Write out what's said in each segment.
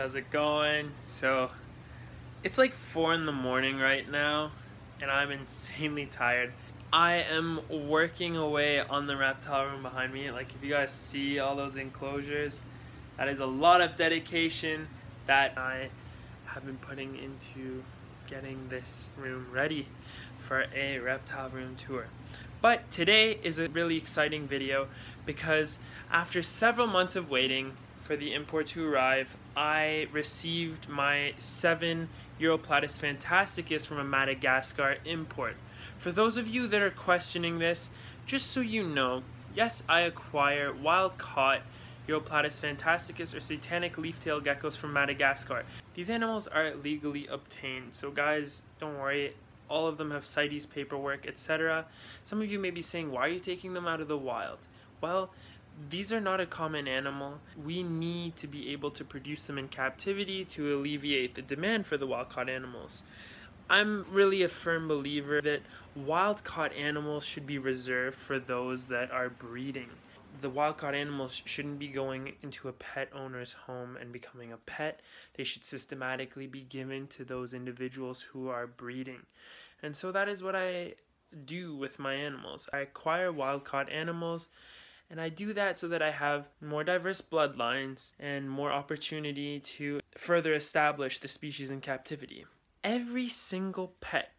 How's it going? So it's like 4 in the morning right now and I'm insanely tired. I am working away on the reptile room behind me. Like, if you guys see all those enclosures, that is a lot of dedication that I have been putting into getting this room ready for a reptile room tour. But today is a really exciting video because after several months of waiting for the import to arrive, I received my 7 Uroplatus phantasticus from a Madagascar import. For those of you that are questioning this, just so you know, yes, I acquire wild-caught Uroplatus phantasticus or satanic leaf-tailed geckos from Madagascar. These animals are legally obtained, so guys, don't worry. All of them have CITES paperwork, etc. Some of you may be saying, why are you taking them out of the wild? Well, these are not a common animal. We need to be able to produce them in captivity to alleviate the demand for the wild-caught animals. I'm really a firm believer that wild-caught animals should be reserved for those that are breeding. The wild-caught animals shouldn't be going into a pet owner's home and becoming a pet. They should systematically be given to those individuals who are breeding. And so that is what I do with my animals. I acquire wild-caught animals, and I do that so that I have more diverse bloodlines and more opportunity to further establish the species in captivity. Every single pet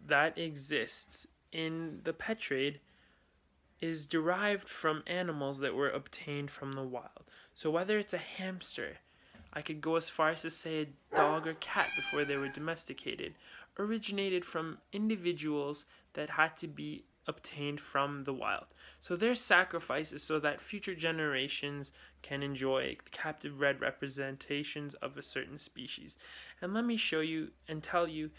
that exists in the pet trade is derived from animals that were obtained from the wild. So whether it's a hamster, I could go as far as to say a dog or cat before they were domesticated, originated from individuals that had to be obtained from the wild. So their sacrifices so that future generations can enjoy captive bred representations of a certain species. And let me show you and tell you,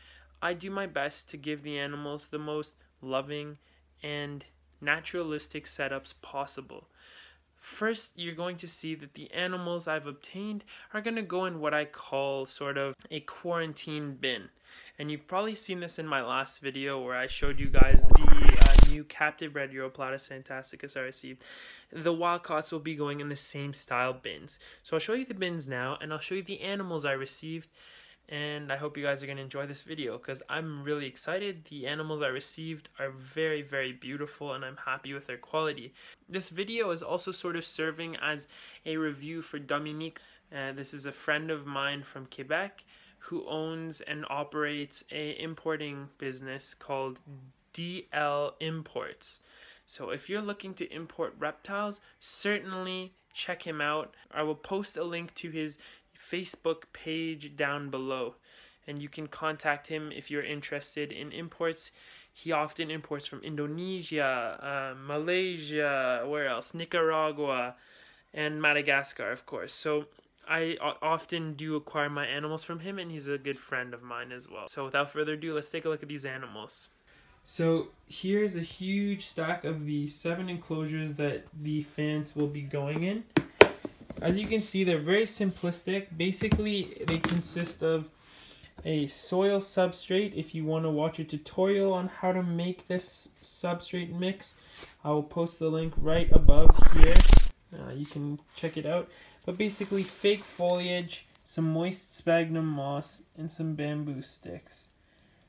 I do my best to give the animals the most loving and naturalistic setups possible. First, you're going to see that the animals I've obtained are going to go in what I call sort of a quarantine bin. And you've probably seen this in my last video where I showed you guys the new captive bred Uroplatus phantasticus I received. The wild-caughts will be going in the same style bins. So I'll show you the bins now, and I'll show you the animals I received. And I hope you guys are going to enjoy this video because I'm really excited. The animals I received are very, very beautiful and I'm happy with their quality. This video is also sort of serving as a review for Dominic. This is a friend of mine from Quebec who owns and operates a importing business called D.L Imports. So if you're looking to import reptiles, certainly check him out. I will post a link to his Facebook page down below, and you can contact him if you're interested in imports. He often imports from Indonesia, Malaysia, where else? Nicaragua, and Madagascar, of course. So I often do acquire my animals from him, and he's a good friend of mine as well. So without further ado, let's take a look at these animals. So here's a huge stack of the 7 enclosures that the fans will be going in. As you can see, they're very simplistic. Basically, they consist of a soil substrate. If you want to watch a tutorial on how to make this substrate mix, I will post the link right above here. You can check it out. But basically, fake foliage, some moist sphagnum moss, and some bamboo sticks.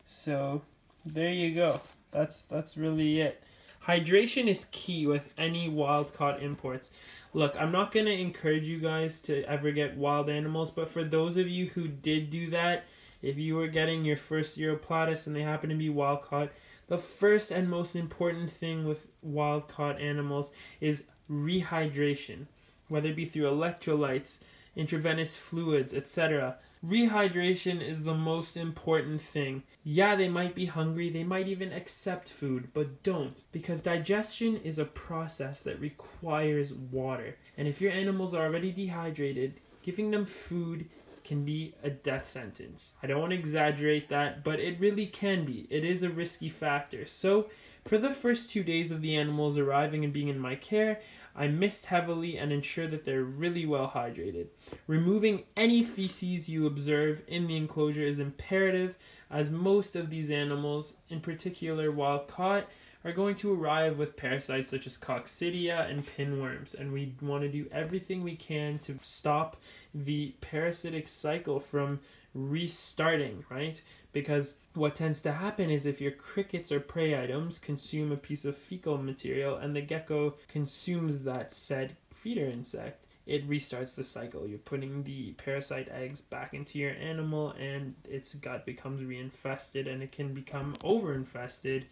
So there you go. That's really it. Hydration is key with any wild-caught imports. Look, I'm not going to encourage you guys to ever get wild animals, but for those of you who did do that, if you were getting your first Uroplatus and they happen to be wild-caught, the first and most important thing with wild-caught animals is rehydration, whether it be through electrolytes, intravenous fluids, etc. Rehydration is the most important thing. Yeah, they might be hungry, they might even accept food, but don't, because digestion is a process that requires water. And if your animals are already dehydrated, giving them food can be a death sentence. I don't want to exaggerate that, but it really can be. It is a risky factor. So, for the first 2 days of the animals arriving and being in my care, I mist heavily and ensure that they're really well hydrated. Removing any feces you observe in the enclosure is imperative, as most of these animals, in particular wild caught, are going to arrive with parasites such as coccidia and pinworms, and we want to do everything we can to stop the parasitic cycle from restarting, right? Because what tends to happen is if your crickets or prey items consume a piece of fecal material and the gecko consumes that said feeder insect, it restarts the cycle. You're putting the parasite eggs back into your animal and its gut becomes reinfested, and it can become overinfested,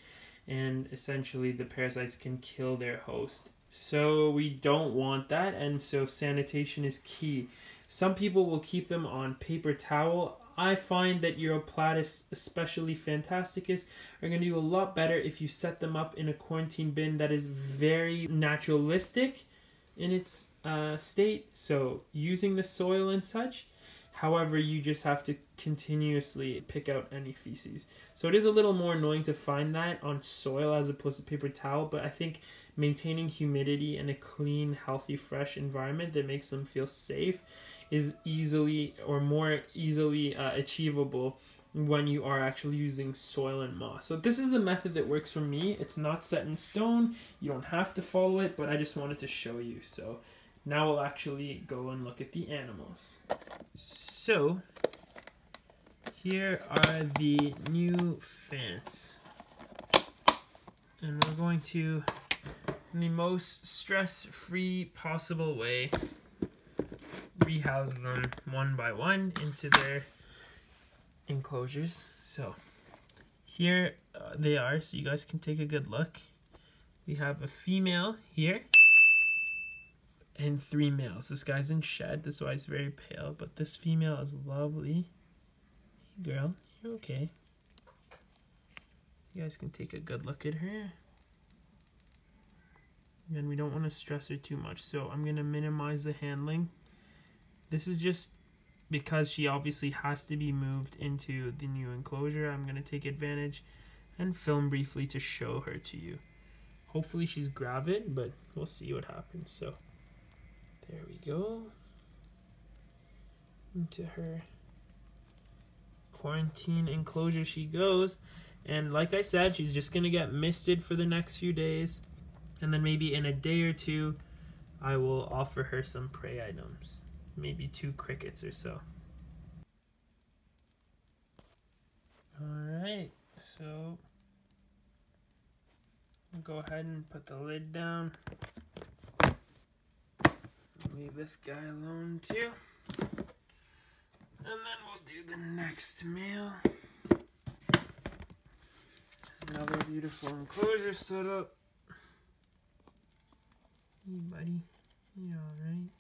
and essentially the parasites can kill their host. So we don't want that, and so sanitation is key. Some people will keep them on paper towel. I find that Uroplatus, especially phantasticus, are going to do a lot better if you set them up in a quarantine bin that is very naturalistic in its state, so using the soil and such. However, you just have to continuously pick out any feces. So it is a little more annoying to find that on soil as opposed to paper towel, but I think maintaining humidity and a clean, healthy, fresh environment that makes them feel safe is easily or more easily achievable when you are actually using soil and moss. So this is the method that works for me. It's not set in stone. You don't have to follow it, but I just wanted to show you. So now we'll actually go and look at the animals. So here are the new fans. And we're going to, in the most stress-free possible way, rehouse them one by one into their enclosures. So here they are, so you guys can take a good look. We have a female here and 3 males. This guy's in shed, that's why he's very pale, but this female is lovely. Hey girl, you're okay. You guys can take a good look at her. And we don't want to stress her too much, so I'm going to minimize the handling. This is just because she obviously has to be moved into the new enclosure. I'm going to take advantage and film briefly to show her to you. Hopefully she's gravid, but we'll see what happens. So there we go. Into her quarantine enclosure she goes. And like I said, she's just going to get misted for the next few days. And then maybe in a day or two, I will offer her some prey items. Maybe 2 crickets or so. Alright, so I'll go ahead and put the lid down. Leave this guy alone too. And then we'll do the next male. Another beautiful enclosure set up. Hey buddy, you alright?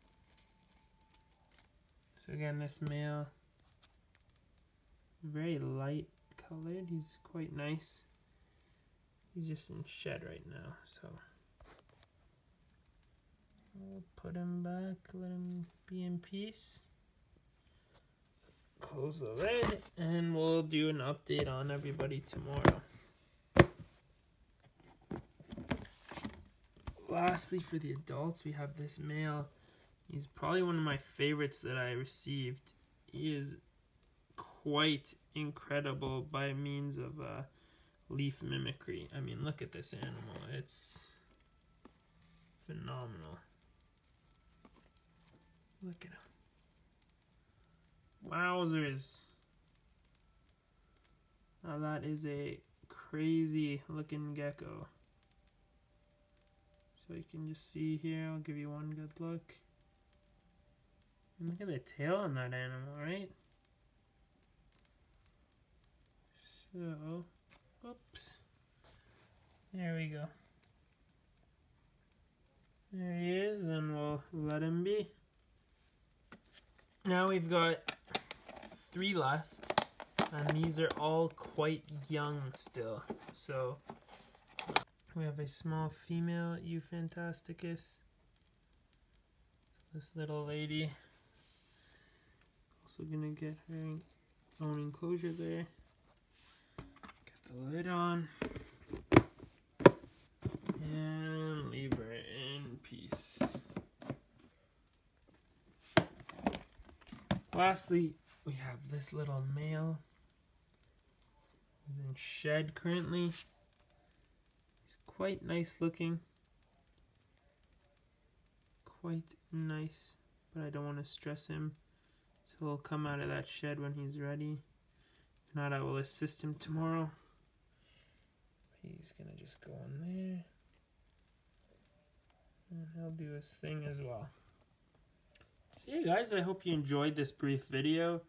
So again, this male, very light colored. He's quite nice. He's just in shed right now, so I'll put him back, let him be in peace. Close the lid, and we'll do an update on everybody tomorrow. Lastly, for the adults, we have this male. He's probably one of my favorites that I received. He is quite incredible by means of leaf mimicry. I mean, look at this animal. It's phenomenal. Look at him. Wowzers. Now that is a crazy looking gecko. So you can just see here, I'll give you one good look. And look at the tail on that animal, right? So, oops. There we go. There he is, and we'll let him be. Now we've got 3 left, and these are all quite young still. So we have a small female phantasticus. This little lady. Also gonna get her own enclosure there. Get the lid on. And leave her in peace. Lastly, we have this little male. He's in shed currently. He's quite nice looking. Quite nice, but I don't want to stress him. So he'll come out of that shed when he's ready. If not, I will assist him tomorrow. He's gonna just go in there. And he'll do his thing as well. So yeah guys, I hope you enjoyed this brief video.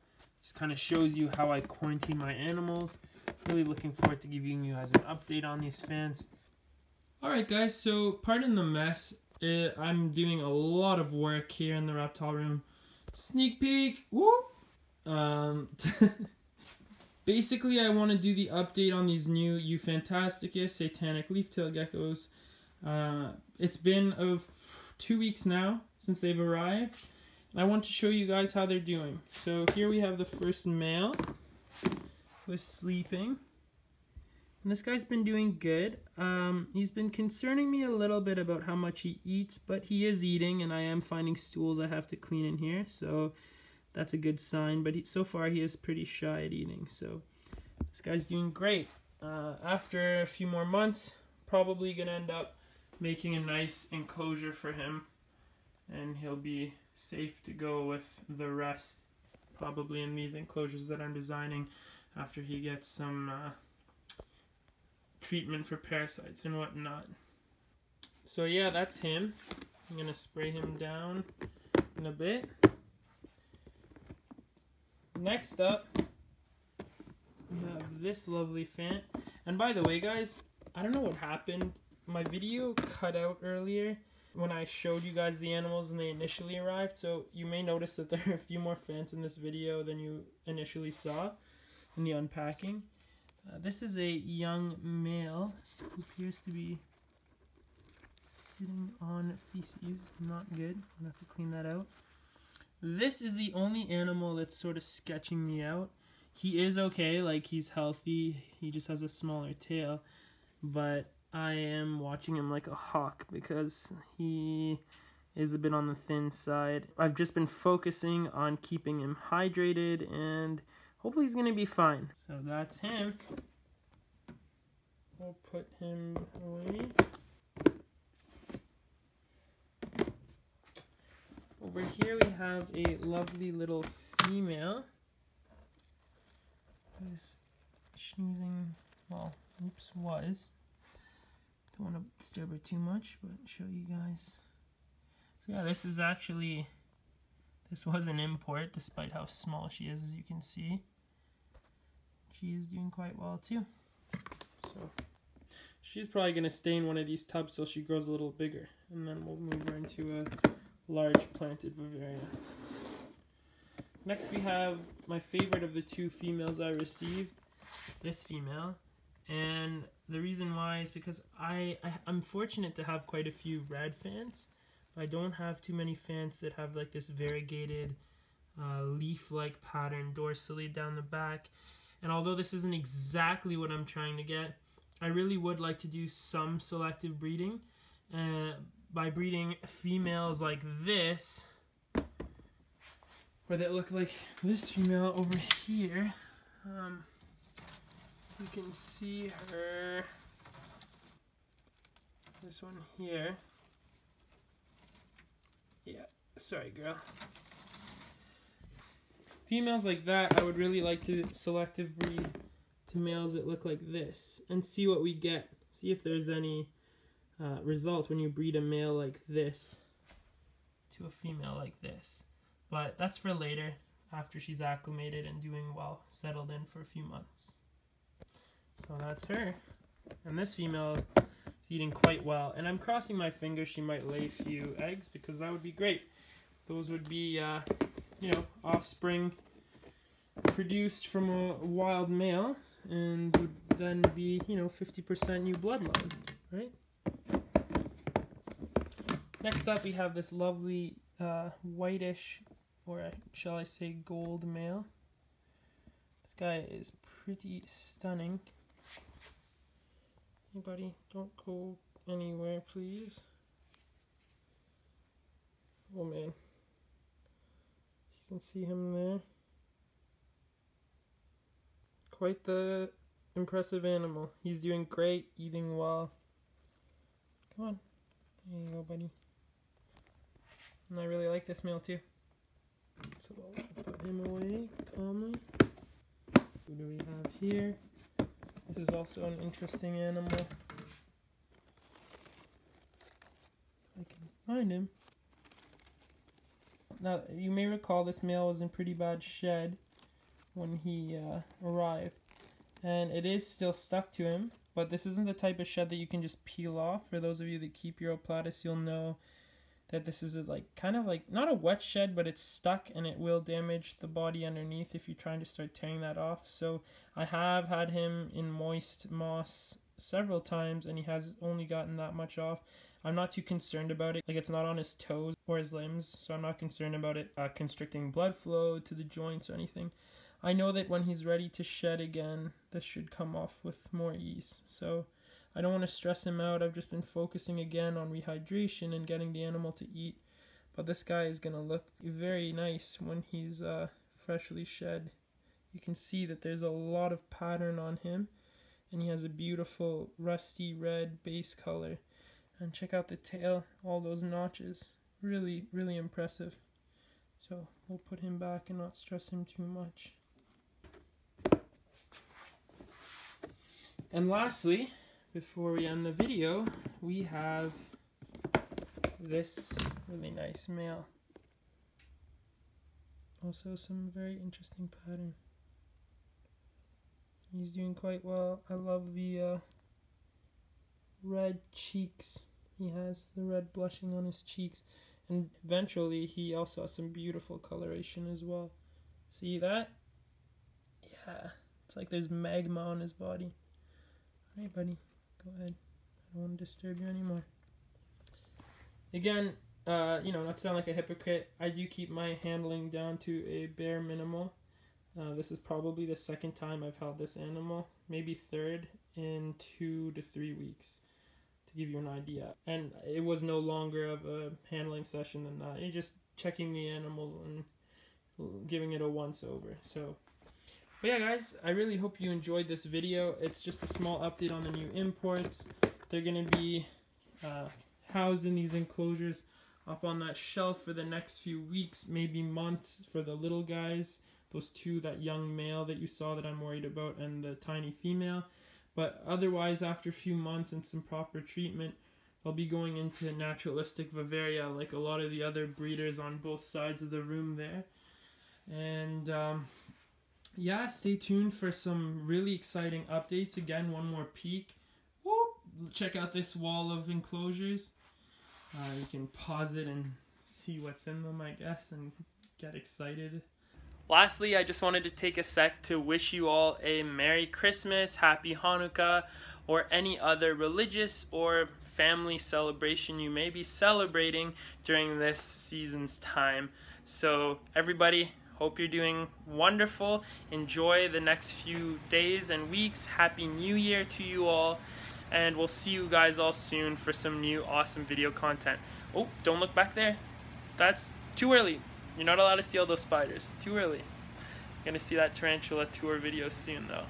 Just kind of shows you how I quarantine my animals. Really looking forward to giving you guys an update on these fans. Alright guys, so pardon the mess. I'm doing a lot of work here in the reptile room. Sneak peek! Whoop! Basically, I want to do the update on these new phantasticus, satanic leaf-tailed geckos. It's been 2 weeks now since they've arrived. And I want to show you guys how they're doing. So here we have the first male who is sleeping. And this guy's been doing good. He's been concerning me a little bit about how much he eats, but he is eating, and I am finding stools I have to clean in here, so that's a good sign. But so far he is pretty shy at eating, so this guy's doing great. After a few more months, probably gonna end up making a nice enclosure for him, and he'll be safe to go with the rest, probably in these enclosures that I'm designing after he gets some treatment for parasites and whatnot. So yeah, that's him. I'm gonna spray him down in a bit. Next up, we have this lovely fan. And by the way guys, I don't know what happened. My video cut out earlier when I showed you guys the animals and they initially arrived, so you may notice that there are a few more fans in this video than you initially saw in the unpacking. This is a young male who appears to be sitting on feces. Not good. I'm gonna have to clean that out. This is the only animal that's sort of sketching me out. He is okay, like he's healthy. He just has a smaller tail, but I am watching him like a hawk because he is a bit on the thin side. I've just been focusing on keeping him hydrated, and hopefully he's gonna be fine. So that's him. We'll put him away. Over here we have a lovely little female who's snoozing, well, oops, was. Don't want to disturb her too much, but show you guys. So yeah, this was an import, despite how small she is, as you can see. She is doing quite well too. So she's probably going to stay in one of these tubs till she grows a little bigger, and then we'll move her into a large planted vivarium. Next we have my favorite of the two females I received, this female. And the reason why is because I'm fortunate to have quite a few red fans. I don't have too many fans that have like this variegated leaf-like pattern dorsally down the back. And although this isn't exactly what I'm trying to get, I really would like to do some selective breeding by breeding females like this, where they look like this female over here. You can see her, this one here. Yeah, sorry girl. Females like that, I would really like to selective breed to males that look like this and see what we get. See if there's any result when you breed a male like this to a female like this. But that's for later, after she's acclimated and doing well, settled in for a few months. So that's her. And this female is eating quite well. And I'm crossing my fingers she might lay a few eggs, because that would be great. Those would be, you know, offspring produced from a wild male, and would then be, you know, 50% new bloodline, right? Next up we have this lovely whitish, or shall I say gold male. This guy is pretty stunning. Anybody, don't go anywhere, please. Oh man, you can see him there. Quite the impressive animal. He's doing great, eating well. Come on. There you go, buddy. And I really like this male too. So I'll put him away calmly. Who do we have here? This is also an interesting animal. If I can find him. Now, you may recall this male was in pretty bad shed when he arrived. And it is still stuck to him, but this isn't the type of shed that you can just peel off. For those of you that keep Uroplatus, you'll know that this is kind of like, not a wet shed, but it's stuck and it will damage the body underneath if you're trying to start tearing that off. So I have had him in moist moss several times and he has only gotten that much off. I'm not too concerned about it. Like, it's not on his toes or his limbs, so I'm not concerned about it constricting blood flow to the joints or anything. I know that when he's ready to shed again, this should come off with more ease. So I don't want to stress him out. I've just been focusing again on rehydration and getting the animal to eat. But this guy is going to look very nice when he's freshly shed. You can see that there's a lot of pattern on him. And he has a beautiful rusty red base color. And check out the tail, all those notches. Really, really impressive. So we'll put him back and not stress him too much. And lastly, before we end the video, we have this really nice male. Also some very interesting pattern. He's doing quite well. I love the red cheeks. He has the red blushing on his cheeks. And eventually he also has some beautiful coloration as well. See that? Yeah. It's like there's magma on his body. Alright, buddy. Go ahead. I don't want to disturb you anymore. Again, not to sound like a hypocrite, I do keep my handling down to a bare minimal. This is probably the second time I've held this animal. Maybe third in 2 to 3 weeks. To give you an idea. And it was no longer of a handling session than that. You're just checking the animal and giving it a once over. So, but yeah, guys, I really hope you enjoyed this video. It's just a small update on the new imports. They're going to be housed in these enclosures up on that shelf for the next few weeks, maybe months, for the little guys. Those two, that young male that you saw that I'm worried about, and the tiny female. But otherwise, after a few months and some proper treatment, I'll be going into naturalistic Vivaria like a lot of the other breeders on both sides of the room there. And yeah, stay tuned for some really exciting updates. Again, one more peek. Whoop! Check out this wall of enclosures. You can pause it and see what's in them, I guess, and get excited. Lastly, I just wanted to take a sec to wish you all a Merry Christmas, Happy Hanukkah, or any other religious or family celebration you may be celebrating during this season's time. So everybody, hope you're doing wonderful. Enjoy the next few days and weeks. Happy New Year to you all. And we'll see you guys all soon for some new awesome video content. Oh, don't look back there. That's too early. You're not allowed to see all those spiders. Too early. You're gonna see that tarantula tour video soon though.